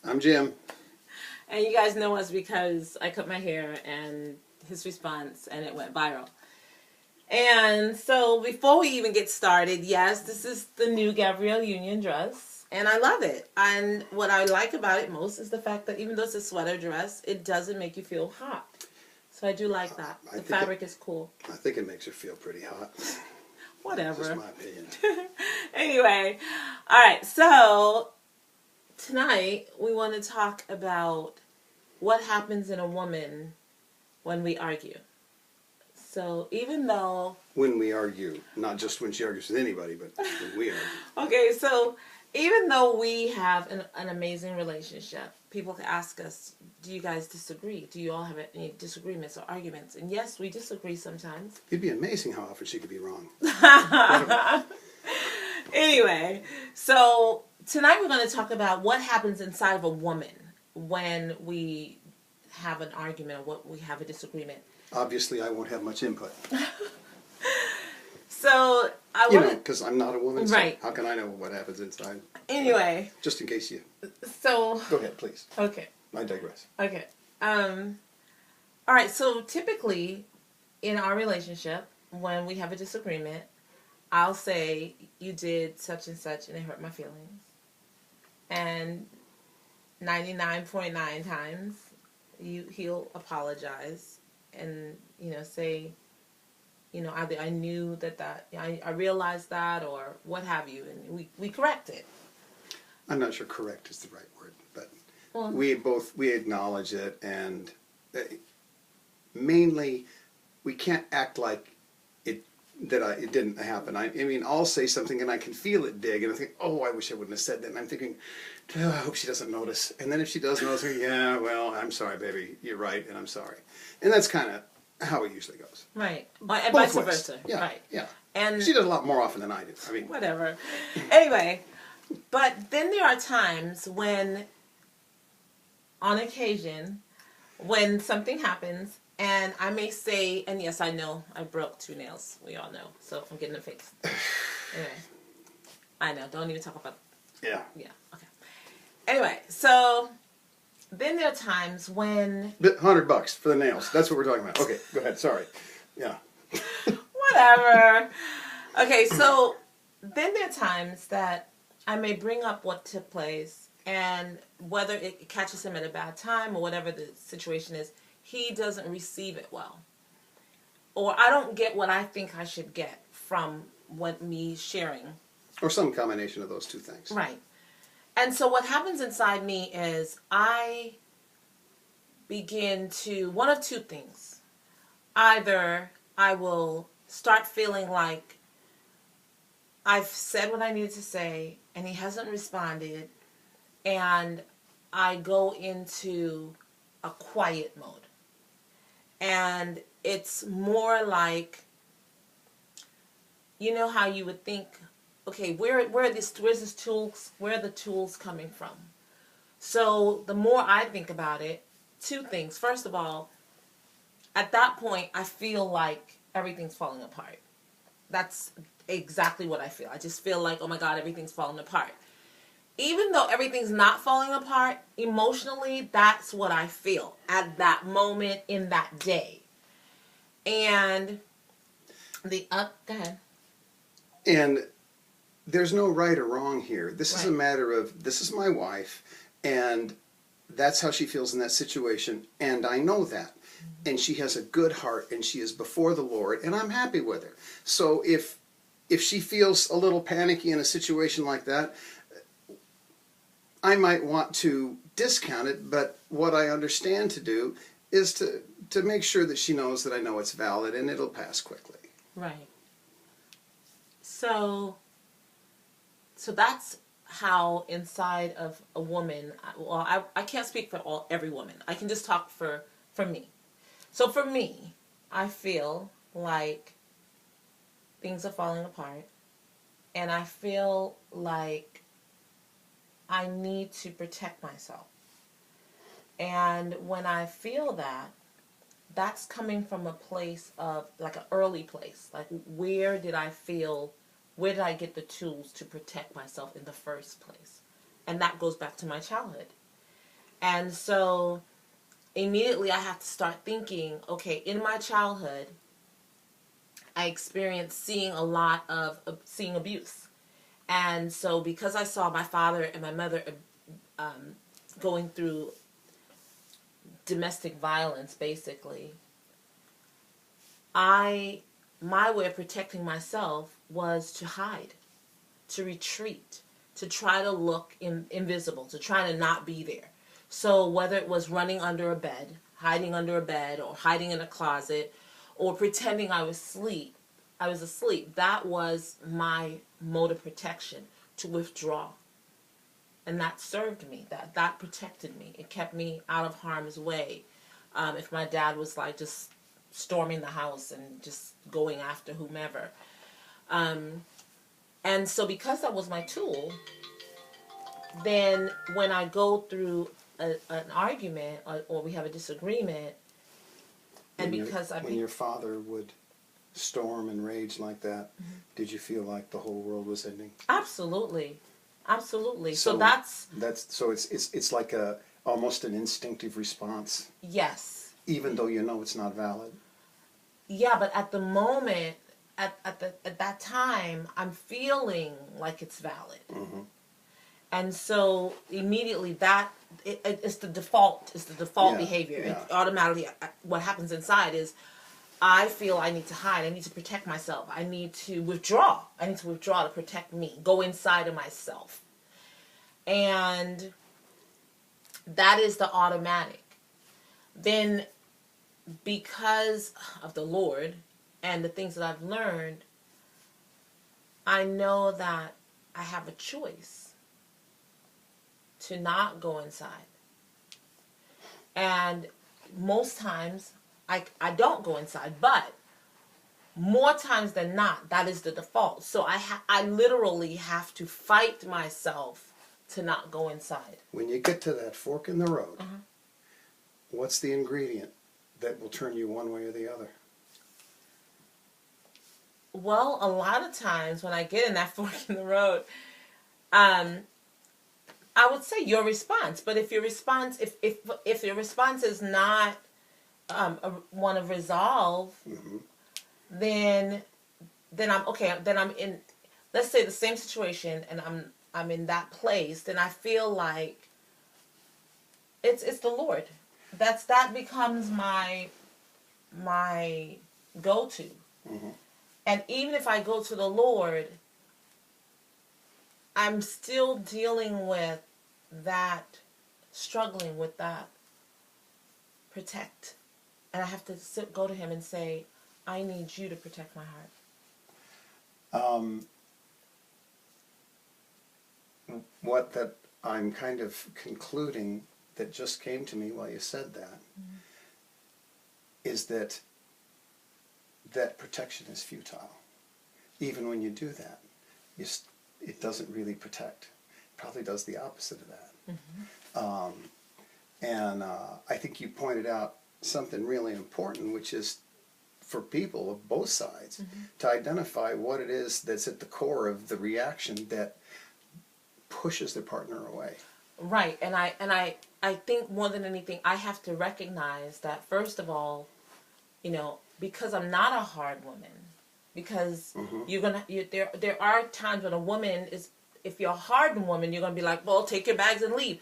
I'm Jim. And you guys know us because I cut my hair and his response, and it went viral. And so before we even get started, yes, this is the new Gabrielle Union dress, and I love it. And what I like about it most is the fact that even though it's a sweater dress, it doesn't make you feel hot. So I do like that. The fabric is cool. I think it makes her feel pretty hot. Whatever. That's my opinion. Anyway, all right, so tonight we want to talk about what happens in a woman when we argue. So even though... When we argue. Not just when she argues with anybody, but when we argue. Okay, so even though we have an amazing relationship, people can ask us, do you guys disagree? Do you all have any disagreements or arguments? And yes, we disagree sometimes. It'd be amazing how often she could be wrong. Anyway, so tonight we're going to talk about what happens inside of a woman when we have an argument or what we have a disagreement. Obviously, I won't have much input. So I want because I'm not a woman, so right. How can I know what happens inside? Anyway. Just in case you... So... Go ahead, please. Okay. I digress. Okay. All right, so typically in our relationship, when we have a disagreement, I'll say, you did such and such and it hurt my feelings. And 99.9 times, he'll apologize and, say, either I knew that I realized that or what have you, and we correct it. I'm not sure correct is the right word, but we acknowledge it, and mainly we can't act like it didn't happen. I mean, I'll say something and I can feel it dig, and I think, oh, I wish I wouldn't have said that, and I'm thinking, oh, I hope she doesn't notice. And then if she does notice, yeah, well, I'm sorry, baby, you're right, and I'm sorry. And that's kind of how it usually goes. Right. And vice versa. Yeah. Right. Yeah. And she does a lot more often than I do. I mean, whatever. Anyway, but then there are times when, on occasion, when something happens, and I may say, and yes, I know, I broke 2 nails. We all know. So I'm getting it fixed. Anyway. I know. Don't even talk about... Yeah. Yeah. Okay. Anyway, so... Then there are times when... $100 for the nails. That's what we're talking about. Okay, go ahead. Sorry. Yeah. Whatever. Okay, so then there are times that I may bring up what took place, and whether it catches him at a bad time or whatever the situation is, he doesn't receive it well. Or I don't get what I think I should get from what me sharing. Or some combination of those two things. Right. And so what happens inside me is I begin to, one of two things. Either I will start feeling like I've said what I needed to say and he hasn't responded, and I go into a quiet mode. And it's more like, you know how you would think, okay, where are the tools coming from? So the more I think about it, 2 things. First of all, at that point, I feel like everything's falling apart. That's exactly what I feel. I just feel like, oh my God, everything's falling apart. Even though everything's not falling apart, emotionally, that's what I feel at that moment in that day. And go ahead. And there's no right or wrong here. This is a matter of, this is my wife, and that's how she feels in that situation, and I know that. And she has a good heart, and she is before the Lord, and I'm happy with her. So if she feels a little panicky in a situation like that, I might want to discount it, but what I understand to do is to make sure that she knows that I know it's valid, and it'll pass quickly. Right. So that's how inside of a woman, well, I can't speak for every woman. I can just talk for me. So for me, I feel like things are falling apart, and I feel like I need to protect myself. And when I feel that, that's coming from a place of, like an early place. Like, where did I get the tools to protect myself in the first place? And that goes back to my childhood. And so immediately I have to start thinking, okay, in my childhood, I experienced seeing a lot of seeing abuse. And so because I saw my father and my mother going through domestic violence, basically, my way of protecting myself was to hide, to retreat, to try to look invisible, to try to not be there. So whether it was running under a bed, hiding under a bed, or hiding in a closet, or pretending I was asleep, that was my mode of protection, to withdraw. And that served me. That protected me. It kept me out of harm's way. If my dad was like just storming the house and just going after whomever. And so because that was my tool, then when I go through an argument, or we have a disagreement, and when your father would storm and rage like that, did you feel like the whole world was ending? Absolutely. Absolutely. So it's like almost an instinctive response. Yes. Even though you know it's not valid. Yeah, but at the moment, at that time, I'm feeling like it's valid. Mm-hmm. And so immediately it's the default. It's the default behavior. Yeah. It automatically, what happens inside is, I feel I need to hide. I need to protect myself. I need to withdraw. I need to withdraw to protect me. Go inside of myself. And that is the automatic. Then, because of the Lord and the things that I've learned, I know that I have a choice to not go inside. And most times, I don't go inside, but more times than not, that is the default. So I literally have to fight myself to not go inside. When you get to that fork in the road, what's the ingredient that will turn you one way or the other? Well, a lot of times when I get in that fork in the road, I would say your response. But if your response, if your response is not one of resolve, then I'm okay. Then I'm in, let's say, the same situation, and I'm in that place. Then I feel like it's the Lord. That becomes my go-to. And even if I go to the Lord, I'm still dealing with that, struggling with that protect. And I have to go to him and say, I need you to protect my heart. What that I'm kind of concluding that just came to me while you said that is that protection is futile. Even when you do that, it doesn't really protect. It probably does the opposite of that. And I think you pointed out something really important, which is for people of both sides to identify what it is that's at the core of the reaction that pushes their partner away. Right, and I think more than anything, I have to recognize that, first of all, because I'm not a hard woman, because there are times when a woman is, if you're a hard woman, you're gonna be like, well, take your bags and leave.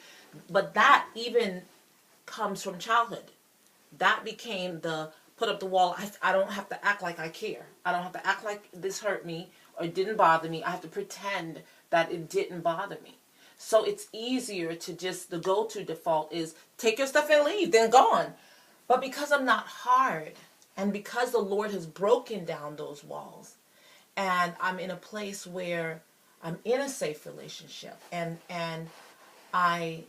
But that even comes from childhood. That became the put up the wall. I don't have to act like I care. I don't have to act like this hurt me or it didn't bother me. I have to pretend that it didn't bother me. So it's easier to just, the go-to default is take your stuff and leave, then gone. But because I'm not hard, and because the Lord has broken down those walls, and I'm in a place where I'm in a safe relationship, and I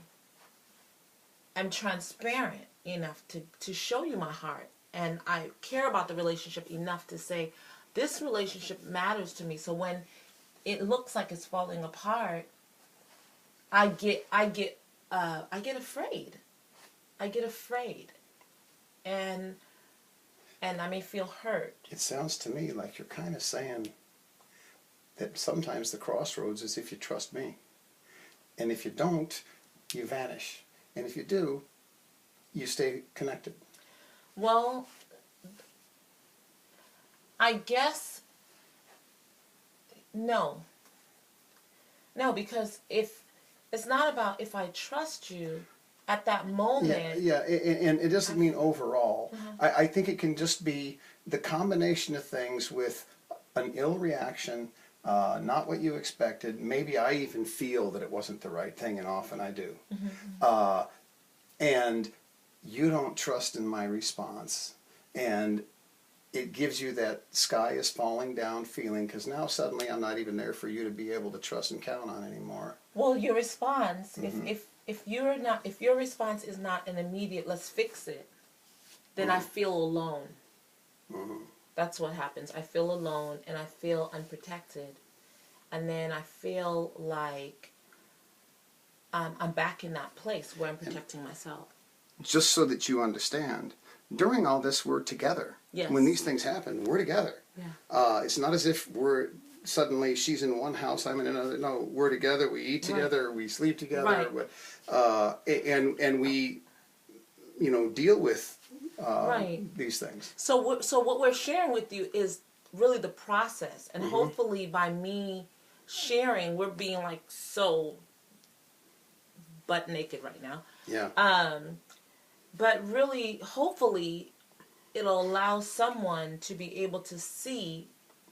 am transparent enough to show you my heart, and I care about the relationship enough to say, this relationship matters to me. So when it looks like it's falling apart, I get afraid. I get afraid, and I may feel hurt. It sounds to me like you're kind of saying that sometimes the crossroads is if you trust me, and if you don't, you vanish. And if you do, you stay connected. Well, I guess no. No, because if it's not about if I trust you at that moment. Yeah, and it doesn't mean overall. Uh-huh. I think it can just be the combination of things with an ill reaction, not what you expected. Maybe I even feel that it wasn't the right thing, and often I do. And you don't trust in my response. And it gives you that sky is falling down feeling, because now suddenly I'm not even there for you to be able to trust and count on anymore. Well, your response, if your response is not an immediate let's fix it, then I feel alone. That's what happens. I feel alone and I feel unprotected, and then I feel like I'm back in that place where I'm protecting myself. Just so that you understand, during all this, we're together. Yes. When these things happen, we're together. Yeah. It's not as if we're suddenly she's in one house, I'm in another. No, we're together. We eat together. Right. We sleep together. Right. And we, deal with right. these things. So what we're sharing with you is really the process, and hopefully by me sharing, we're being like so butt naked right now. Yeah. But really, hopefully, it'll allow someone to be able to see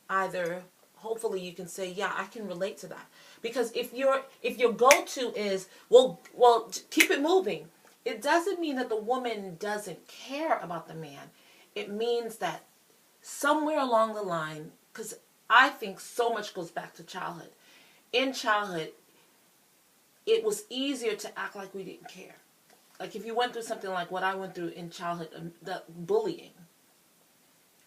either. Hopefully, you can say, "Yeah, I can relate to that." Because if your go-to is, well, keep it moving, it doesn't mean that the woman doesn't care about the man. It means that somewhere along the line, because I think so much goes back to childhood. In childhood, it was easier to act like we didn't care. Like if you went through something like what I went through in childhood, the bullying,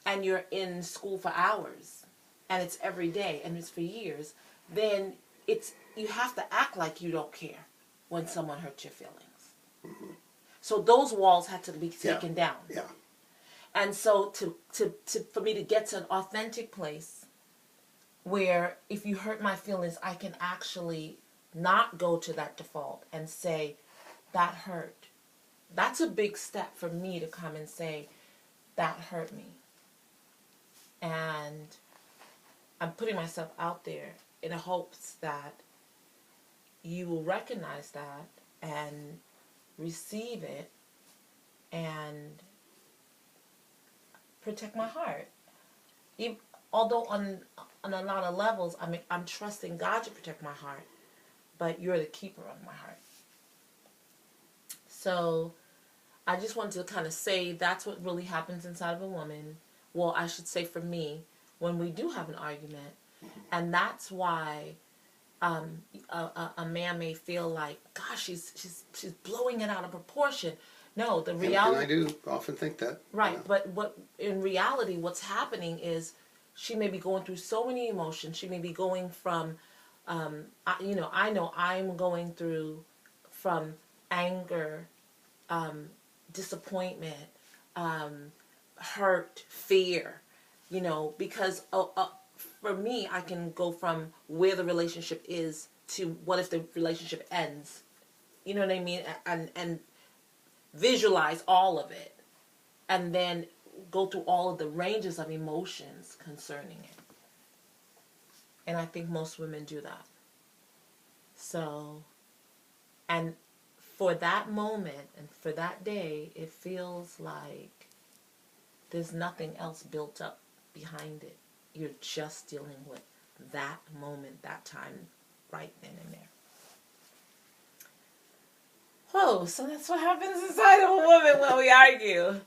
and you're in school for hours, and it's every day, and it's for years, then you have to act like you don't care when someone hurts your feelings. So those walls had to be taken down. Yeah. And so for me to get to an authentic place where if you hurt my feelings, I can actually not go to that default and say, that hurt. That's a big step for me to come and say, that hurt me. And I'm putting myself out there in the hopes that you will recognize that and receive it and protect my heart. Although on a lot of levels, I'm trusting God to protect my heart, but you're the keeper of my heart. So I just wanted to kind of say that's what really happens inside of a woman. Well, I should say for me, when we do have an argument. And that's why a man may feel like, gosh, she's blowing it out of proportion. No, the reality... And I do often think that. Right, yeah. but in reality, what's happening is she may be going through so many emotions. She may be going from, I know I'm going through from anger, disappointment, hurt, fear, because for me, I can go from where the relationship is to what if the relationship ends. You know what I mean? And visualize all of it. And then go through all of the ranges of emotions concerning it. And I think most women do that. So, and for that moment and for that day, it feels like there's nothing else built up behind it. You're just dealing with that moment, that time, right then and there. Whoa, so that's what happens inside of a woman when we argue.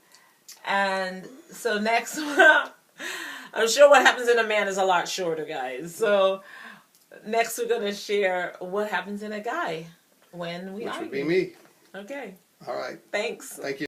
And so next, I'm sure what happens in a man is a lot shorter, guys. So next we're going to share what happens in a guy when we argue. Which would be me. Okay. All right. Thanks. Thank you.